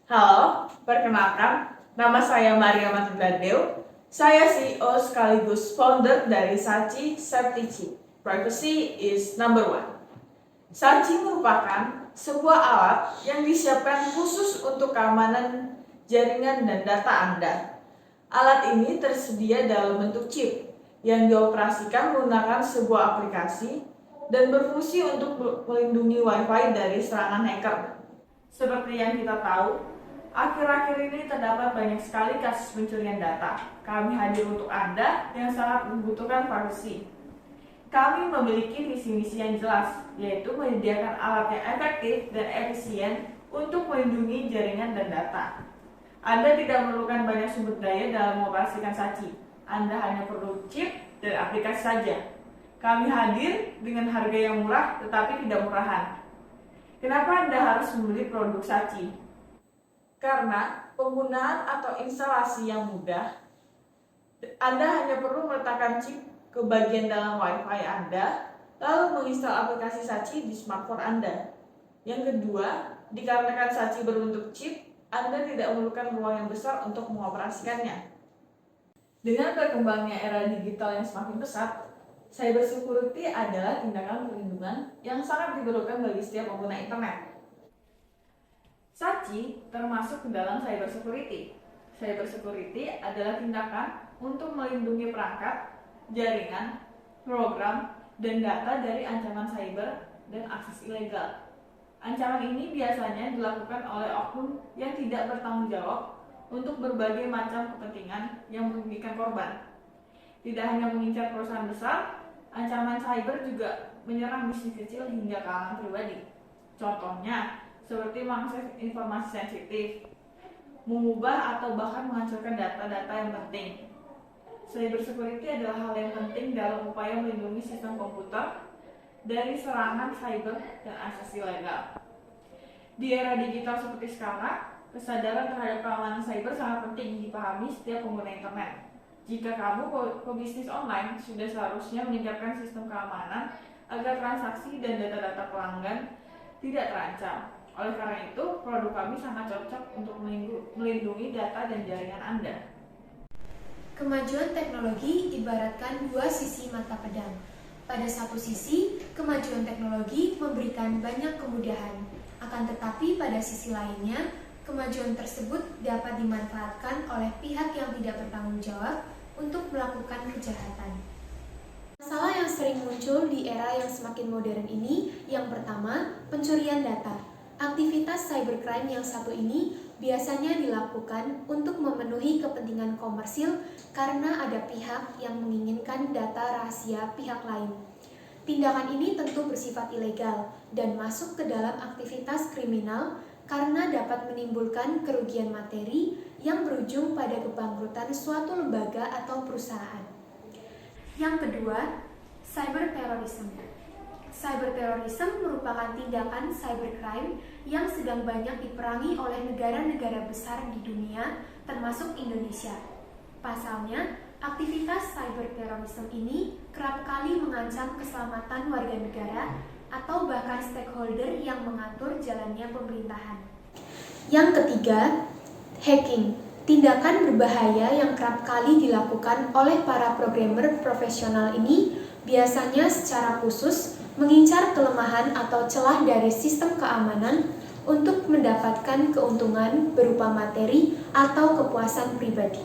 Halo, perkenalkan, nama saya Maria Matundadeo. Saya CEO sekaligus founder dari Sachi Safety Chip. Privacy is number one. Sachi merupakan sebuah alat yang disiapkan khusus untuk keamanan jaringan dan data Anda. Alat ini tersedia dalam bentuk chip yang dioperasikan menggunakan sebuah aplikasi dan berfungsi untuk melindungi Wi-Fi dari serangan hacker. Seperti yang kita tahu, akhir-akhir ini terdapat banyak sekali kasus pencurian data. Kami hadir untuk Anda yang sangat membutuhkan privasi. Kami memiliki misi-misi yang jelas, yaitu menyediakan alat yang efektif dan efisien untuk melindungi jaringan dan data. Anda tidak memerlukan banyak sumber daya dalam mengoperasikan Sachi. Anda hanya perlu chip dan aplikasi saja. Kami hadir dengan harga yang murah tetapi tidak murahan. Kenapa Anda harus membeli produk Sachi? Karena penggunaan atau instalasi yang mudah, Anda hanya perlu meletakkan chip ke bagian dalam Wi-Fi Anda, lalu menginstal aplikasi Sachi di smartphone Anda. Yang kedua, dikarenakan Sachi berbentuk chip, Anda tidak memerlukan ruang yang besar untuk mengoperasikannya. Dengan berkembangnya era digital yang semakin pesat, cybersecurity adalah tindakan perlindungan yang sangat diperlukan bagi setiap pengguna internet. Sachi termasuk ke dalam cybersecurity. Cybersecurity adalah tindakan untuk melindungi perangkat, jaringan, program, dan data dari ancaman cyber dan akses ilegal. Ancaman ini biasanya dilakukan oleh oknum yang tidak bertanggung jawab untuk berbagai macam kepentingan yang merugikan korban. Tidak hanya mengincar perusahaan besar, ancaman cyber juga menyerang bisnis kecil hingga kalangan pribadi. Contohnya, seperti mengakses informasi sensitif, mengubah atau bahkan menghancurkan data-data yang penting. Cybersecurity adalah hal yang penting dalam upaya melindungi sistem komputer dari serangan cyber dan akses ilegal. Di era digital seperti sekarang, kesadaran terhadap keamanan cyber sangat penting dipahami setiap pengguna internet. Jika kamu pebisnis online, sudah seharusnya meningkatkan sistem keamanan agar transaksi dan data-data pelanggan tidak terancam. Oleh karena itu, produk kami sangat cocok untuk melindungi data dan jaringan Anda. Kemajuan teknologi ibaratkan dua sisi mata pedang. Pada satu sisi, kemajuan teknologi memberikan banyak kemudahan. Akan tetapi pada sisi lainnya, kemajuan tersebut dapat dimanfaatkan oleh pihak yang tidak bertanggung jawab untuk melakukan kejahatan. Masalah yang sering muncul di era yang semakin modern ini, yang pertama, pencurian data. Aktivitas cybercrime yang satu ini biasanya dilakukan untuk memenuhi kepentingan komersil karena ada pihak yang menginginkan data rahasia pihak lain. Tindakan ini tentu bersifat ilegal dan masuk ke dalam aktivitas kriminal karena dapat menimbulkan kerugian materi yang berujung pada kebangkrutan suatu lembaga atau perusahaan. Yang kedua, cyberterrorism. Cyberterrorism merupakan tindakan cybercrime yang sedang banyak diperangi oleh negara-negara besar di dunia, termasuk Indonesia. Pasalnya, aktivitas cyberterrorism ini kerap kali mengancam keselamatan warga negara atau bahkan stakeholder yang mengatur jalannya pemerintahan. Yang ketiga, hacking. Tindakan berbahaya yang kerap kali dilakukan oleh para programmer profesional ini biasanya secara khusus mengincar kelemahan atau celah dari sistem keamanan untuk mendapatkan keuntungan berupa materi atau kepuasan pribadi.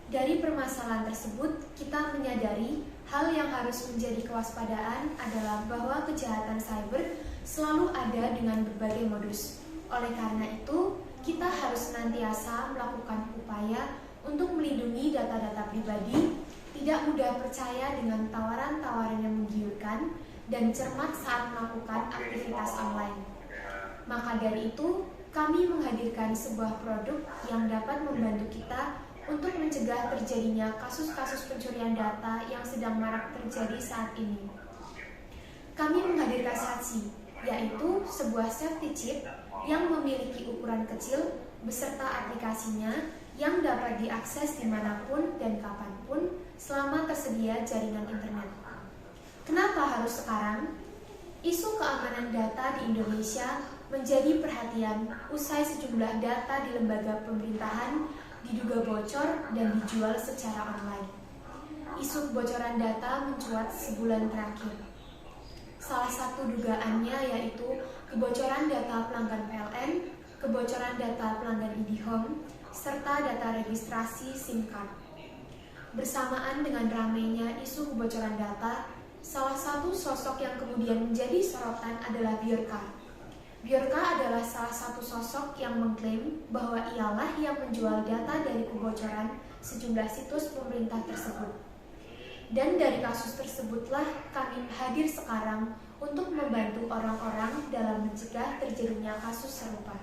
Dari permasalahan tersebut, kita menyadari hal yang harus menjadi kewaspadaan adalah bahwa kejahatan cyber selalu ada dengan berbagai modus. Oleh karena itu, kita harus senantiasa melakukan upaya untuk melindungi data-data pribadi, tidak mudah percaya dengan tawaran-tawaran yang menggiurkan, dan cermat saat melakukan aktivitas online. Maka dari itu, kami menghadirkan sebuah produk yang dapat membantu kita untuk mencegah terjadinya kasus-kasus pencurian data yang sedang marak terjadi saat ini. Kami menghadirkan Sachi, yaitu sebuah safety chip yang memiliki ukuran kecil beserta aplikasinya yang dapat diakses dimanapun dan kapanpun selama tersedia jaringan internet. Kenapa harus sekarang? Isu keamanan data di Indonesia menjadi perhatian usai sejumlah data di lembaga pemerintahan diduga bocor dan dijual secara online. Isu kebocoran data mencuat sebulan terakhir. Salah satu dugaannya yaitu kebocoran data pelanggan PLN, kebocoran data pelanggan IndiHome, serta data registrasi SIM card. Bersamaan dengan ramainya isu kebocoran data, salah satu sosok yang kemudian menjadi sorotan adalah Bjorka. Bjorka adalah salah satu sosok yang mengklaim bahwa ialah yang menjual data dari kebocoran sejumlah situs pemerintah tersebut. Dan dari kasus tersebutlah kami hadir sekarang untuk membantu orang-orang dalam mencegah terjadinya kasus serupa.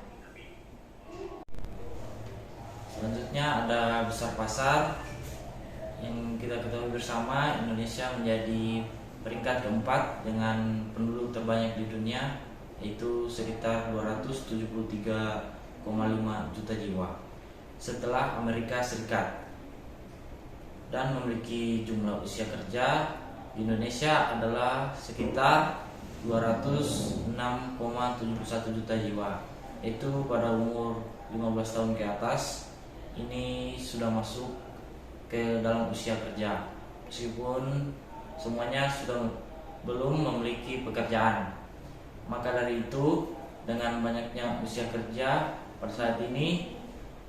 Selanjutnya ada besar pasar. Yang kita ketahui bersama, Indonesia menjadi peringkat keempat dengan penduduk terbanyak di dunia, yaitu sekitar 273,5 juta jiwa setelah Amerika Serikat, dan memiliki jumlah usia kerja di Indonesia adalah sekitar 206,71 juta jiwa, yaitu pada umur 15 tahun ke atas ini sudah masuk ke dalam usia kerja, meskipun semuanya sudah belum memiliki pekerjaan. Maka dari itu, dengan banyaknya usia kerja pada saat ini,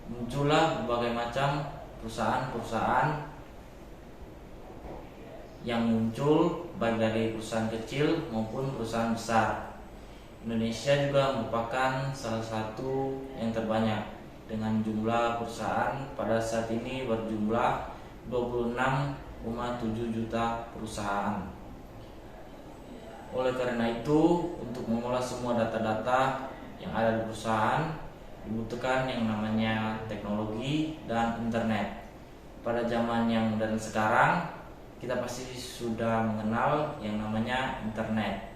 muncullah berbagai macam perusahaan-perusahaan yang muncul, baik dari perusahaan kecil maupun perusahaan besar. Indonesia juga merupakan salah satu yang terbanyak dengan jumlah perusahaan pada saat ini berjumlah 26,7 juta perusahaan. Oleh karena itu, untuk mengolah semua data-data yang ada di perusahaan dibutuhkan yang namanya teknologi dan internet. Pada zaman yang modern sekarang, kita pasti sudah mengenal yang namanya internet.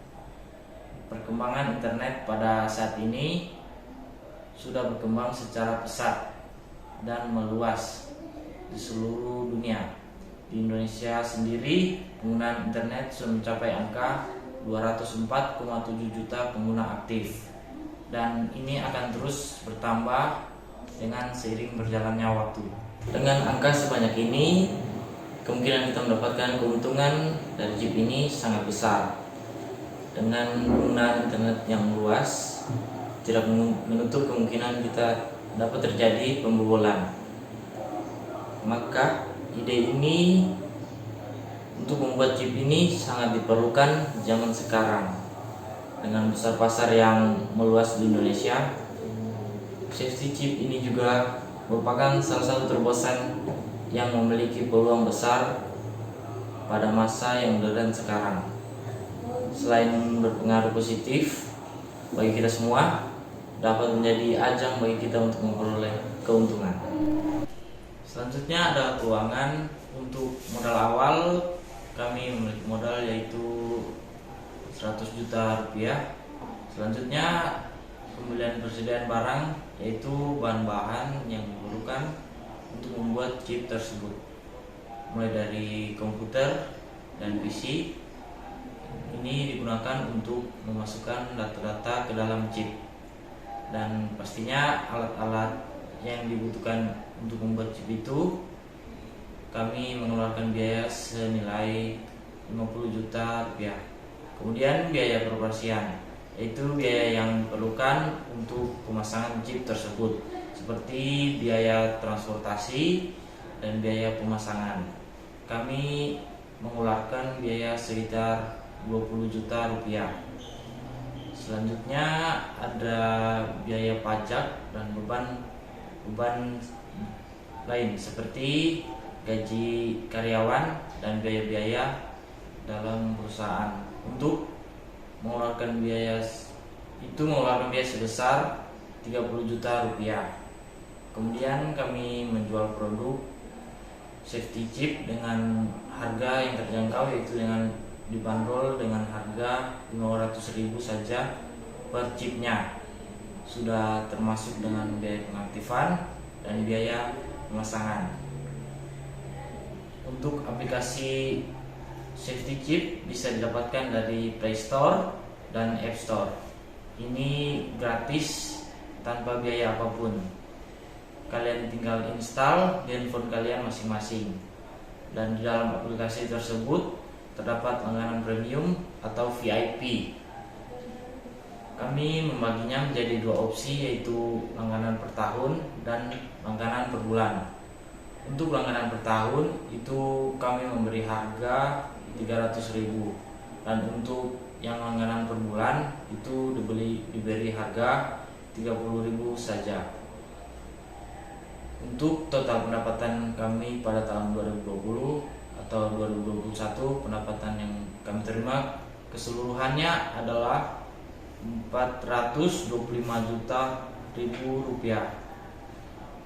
Perkembangan internet pada saat ini sudah berkembang secara pesat dan meluas di seluruh dunia. Di Indonesia sendiri, penggunaan internet sudah mencapai angka 204,7 juta pengguna aktif, dan ini akan terus bertambah dengan seiring berjalannya waktu. Dengan angka sebanyak ini, kemungkinan kita mendapatkan keuntungan dari chip ini sangat besar. Dengan penggunaan internet yang luas, tidak menutup kemungkinan kita dapat terjadi pembobolan. Maka ide ini untuk membuat chip ini sangat diperlukan zaman sekarang. Dengan besar pasar yang meluas di Indonesia, safety chip ini juga merupakan salah satu terobosan yang memiliki peluang besar pada masa yang modern sekarang. Selain berpengaruh positif bagi kita semua, dapat menjadi ajang bagi kita untuk memperoleh keuntungan. Selanjutnya ada keuangan. Untuk modal awal, kami memiliki modal yaitu 100 juta rupiah. Selanjutnya pembelian persediaan barang, yaitu bahan-bahan yang diperlukan untuk membuat chip tersebut, mulai dari komputer dan PC. Ini digunakan untuk memasukkan data-data ke dalam chip, dan pastinya alat-alat yang dibutuhkan untuk membuat chip itu kami mengeluarkan biaya senilai 50 juta rupiah. Kemudian biaya peroperasian, yaitu biaya yang diperlukan untuk pemasangan chip tersebut, seperti biaya transportasi dan biaya pemasangan. Kami mengeluarkan biaya sekitar 20 juta rupiah. Selanjutnya ada biaya pajak dan beban lain seperti gaji karyawan dan biaya-biaya dalam perusahaan. Untuk mengeluarkan biaya sebesar 30 juta rupiah. Kemudian kami menjual produk safety chip dengan harga yang terjangkau, yaitu dengan dibanderol dengan harga 500.000 saja per chipnya, sudah termasuk dengan biaya pengaktifan dan biaya pemasangan. Untuk aplikasi safety chip bisa didapatkan dari Play Store dan App Store. ini gratis tanpa biaya apapun. Kalian tinggal install di handphone kalian masing-masing. Dan di dalam aplikasi tersebut terdapat langganan premium atau VIP. Kami membaginya menjadi dua opsi, yaitu langganan per tahun dan langganan per bulan. Untuk langganan per tahun itu kami memberi harga 300.000, dan untuk yang langganan per bulan itu diberi harga 30.000 saja. Untuk total pendapatan kami pada tahun 2020 atau 2021, pendapatan yang kami terima keseluruhannya adalah 425 juta rupiah.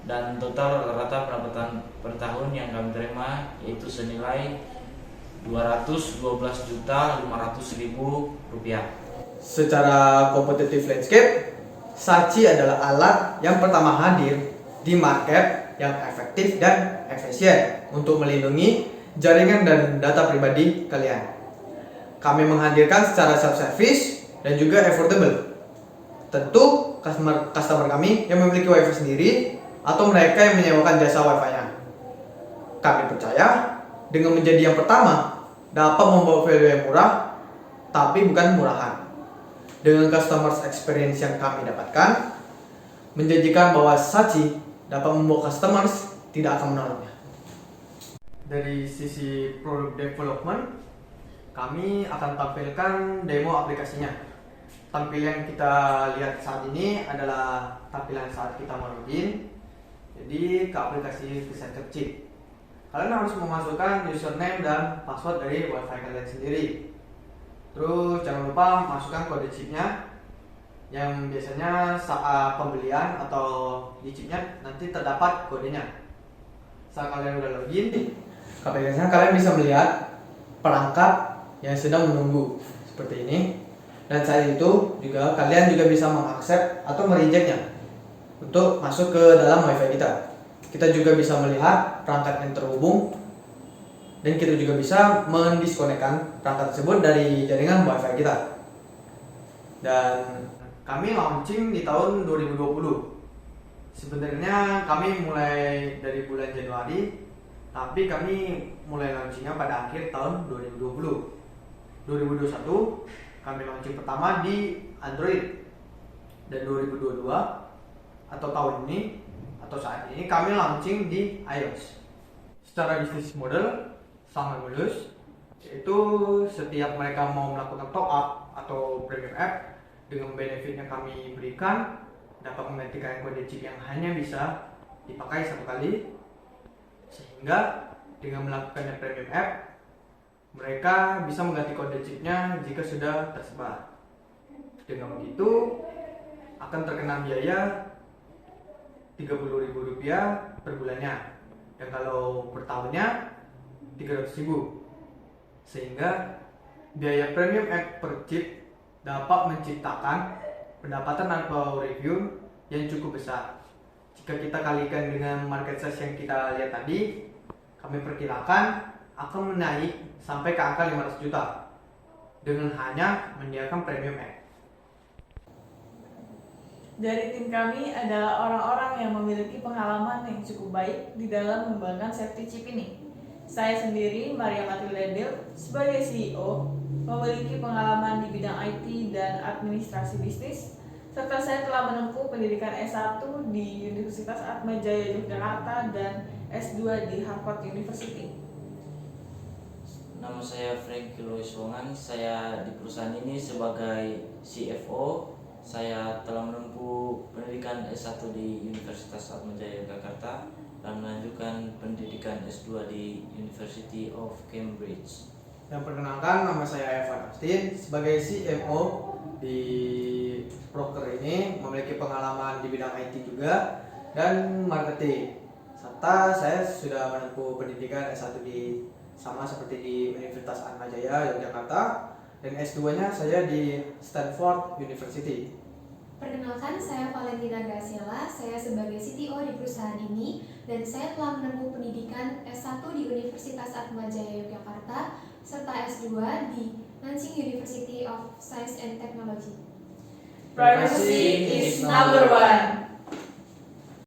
Dan total rata-rata pendapatan per tahun yang kami terima yaitu senilai 212.500.000 rupiah. Secara kompetitif landscape, Sachi adalah alat yang pertama hadir di market yang efektif dan efisien untuk melindungi jaringan dan data pribadi kalian. Kami menghadirkan secara self-service dan juga affordable. Tentu customer kami yang memiliki WiFi sendiri atau mereka yang menyewakan jasa WiFi-nya. Kami percaya dengan menjadi yang pertama dapat membawa value yang murah, tapi bukan murahan. Dengan customer experience yang kami dapatkan, menjanjikan bahwa Sachi dapat membawa customers tidak akan menolaknya. Dari sisi product development, kami akan tampilkan demo aplikasinya. Tampilan kita lihat saat ini adalah tampilan saat kita login. Jadi ke aplikasi Presenter Chip, kalian harus memasukkan username dan password dari WiFi kalian sendiri. Terus jangan lupa masukkan kode chipnya, yang biasanya saat pembelian atau di chipnya nanti terdapat kodenya. Saat kalian udah login, biasanya kalian bisa melihat perangkat yang sedang menunggu seperti ini. Dan saat itu juga kalian juga bisa mengakses atau merejectnya untuk masuk ke dalam WiFi kita. Kita juga bisa melihat perangkat yang terhubung, dan kita juga bisa mendiskonekkan perangkat tersebut dari jaringan WiFi kita. Dan kami launching di tahun 2020. Sebenarnya kami mulai dari bulan Januari, tapi kami mulai launchingnya pada akhir tahun 2020. 2021 kami launching pertama di Android, dan 2022 atau tahun ini atau saat ini kami launching di iOS. Secara bisnis model sangat mulus, yaitu setiap mereka mau melakukan top up atau premium app, dengan benefit yang kami berikan dapat menggantikan kode chip yang hanya bisa dipakai satu kali, sehingga dengan melakukan premium app mereka bisa mengganti kode chipnya jika sudah tersebar. Dengan begitu akan terkena biaya Rp30.000 per bulannya, dan kalau per tahunnya Rp300.000, sehingga biaya premium app per chip dapat menciptakan pendapatan atau review yang cukup besar. Jika kita kalikan dengan market size yang kita lihat tadi, kami perkirakan akan menaik sampai ke angka 500 juta dengan hanya menyediakan premium app. Dari tim kami adalah orang-orang yang memiliki pengalaman yang cukup baik di dalam mengembangkan safety chip ini. Saya sendiri, Maria Matilda Deo, sebagai CEO, memiliki pengalaman di bidang IT dan administrasi bisnis, serta saya telah menempuh pendidikan S1 di Universitas Atmajaya Yogyakarta dan S2 di Harvard University. Nama saya Franky Lois Wongan. Saya di perusahaan ini sebagai CFO. Saya telah menempuh pendidikan S1 di Universitas Atmajaya Yogyakarta dan melanjutkan pendidikan S2 di University of Cambridge. Dan perkenalkan, nama saya Evan Austin, sebagai CMO di broker ini, memiliki pengalaman di bidang IT juga dan marketing. Serta saya sudah menempuh pendidikan S1 di sama seperti di Universitas Atmajaya Yogyakarta, dan S2-nya saya di Stanford University. Perkenalkan, saya Valentina Graciela, saya sebagai CTO di perusahaan ini, dan saya telah menempuh pendidikan S1 di Universitas Atmajaya Yogyakarta serta S2 di Nanjing University of Science and Technology. Privacy is number one.